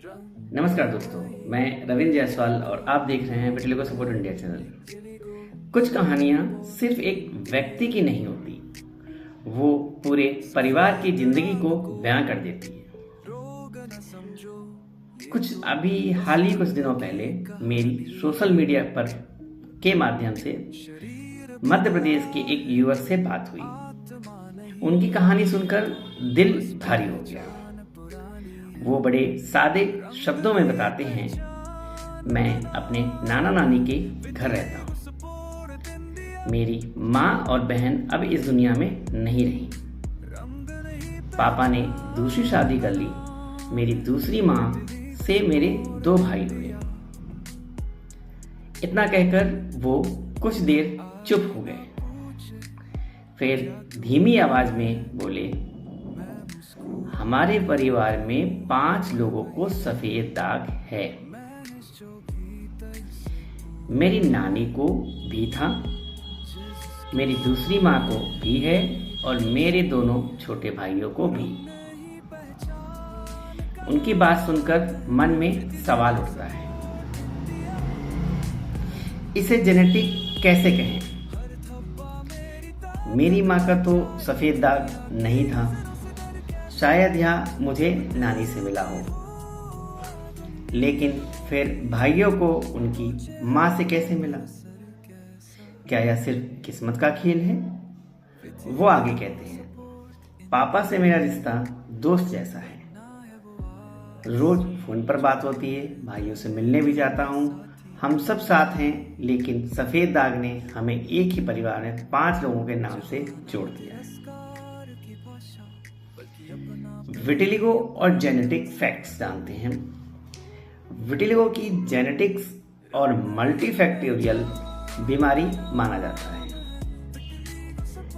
नमस्कार दोस्तों, मैं रविंद्र जायसवाल और आप देख रहे हैं विटिलिगो सपोर्ट इंडिया चैनल। कुछ कहानियां सिर्फ एक व्यक्ति की नहीं होती, वो पूरे परिवार की जिंदगी को बयां कर देती है। हाल ही कुछ दिनों पहले मेरी सोशल मीडिया पर के माध्यम से मध्य प्रदेश के एक युवक से बात हुई। उनकी कहानी सुनकर दिल भारी हो गया। वो बड़े सादे शब्दों में बताते हैं, मैं अपने नाना नानी के घर रहता हूँ। मेरी माँ और बहन अब इस दुनिया में नहीं रही। पापा ने दूसरी शादी कर ली। मेरी दूसरी माँ से मेरे 2 भाई हुए। इतना कहकर वो कुछ देर चुप हो गए, फिर धीमी आवाज में बोले, हमारे परिवार में 5 लोगों को सफेद दाग है। मेरी नानी को भी था, मेरी दूसरी माँ को भी है और मेरे दोनों छोटे भाइयों को भी। उनकी बात सुनकर मन में सवाल उठता है, इसे जेनेटिक कैसे कहें? मेरी माँ का तो सफेद दाग नहीं था, शायद यह मुझे नानी से मिला हो। लेकिन फिर भाइयों को उनकी माँ से कैसे मिला? क्या यह सिर्फ किस्मत का खेल है? वो आगे कहते हैं, पापा से मेरा रिश्ता दोस्त जैसा है। रोज फोन पर बात होती है, भाइयों से मिलने भी जाता हूँ। हम सब साथ हैं, लेकिन सफेद दाग ने हमें एक ही परिवार में 5 लोगों के नाम से जोड़ दिया है। विटिलिगो और जेनेटिक फैक्ट्स जानते हैं। विटिलिगो की जेनेटिक्स और मल्टीफैक्टोरियल बीमारी माना जाता है।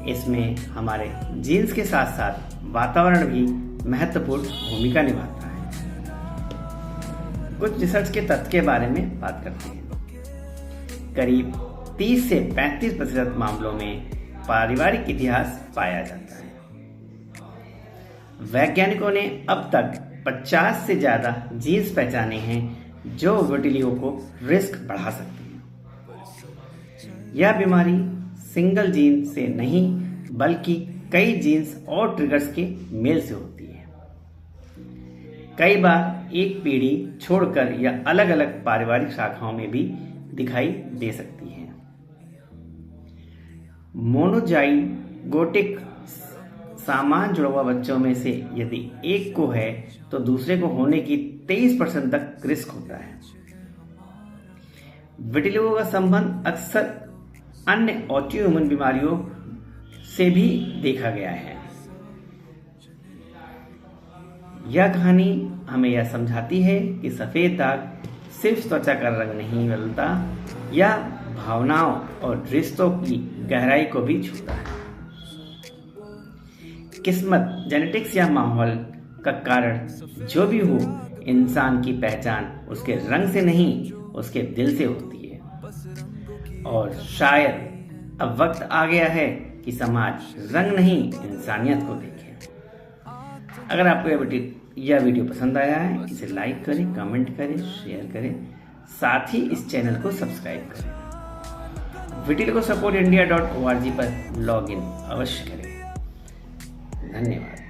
इसमें हमारे जीन्स के साथ साथ वातावरण भी महत्वपूर्ण भूमिका निभाता है। कुछ रिसर्च के तथ्य के बारे में बात करते हैं। करीब 30 से 35% मामलों में पारिवारिक इतिहास पाया जाता है। वैज्ञानिकों ने अब तक 50 से ज्यादा जीन्स पहचाने हैं जो विटिलिगो को रिस्क बढ़ा सकती हैं। यह बीमारी सिंगल जीन से नहीं बल्कि कई जीन्स और ट्रिगर्स के मेल से होती है। कई बार एक पीढ़ी छोड़कर या अलग अलग पारिवारिक शाखाओं में भी दिखाई दे सकती है। मोनोजाइगोटिक सामान जुड़ा हुआ बच्चों में से यदि एक को है तो दूसरे को होने की 23% तक रिस्क होता है। विटिलिगो का संबंध अक्सर अन्य ऑटोइम्यून बीमारियों से भी देखा गया है। यह कहानी हमें यह समझाती है कि सफेद दाग सिर्फ त्वचा का रंग नहीं बदलता, यह भावनाओं और रिश्तों की गहराई को भी छूता है। किस्मत, जेनेटिक्स या माहौल का कारण जो भी हो, इंसान की पहचान उसके रंग से नहीं उसके दिल से होती है। और शायद अब वक्त आ गया है कि समाज रंग नहीं इंसानियत को देखे। अगर आपको यह वीडियो पसंद आया है, इसे लाइक करें, कमेंट करें, शेयर करें, साथ ही इस चैनल को सब्सक्राइब करें। विटिलिगो सपोर्ट इंडिया .org पर लॉग इन अवश्य करें। धन्यवाद।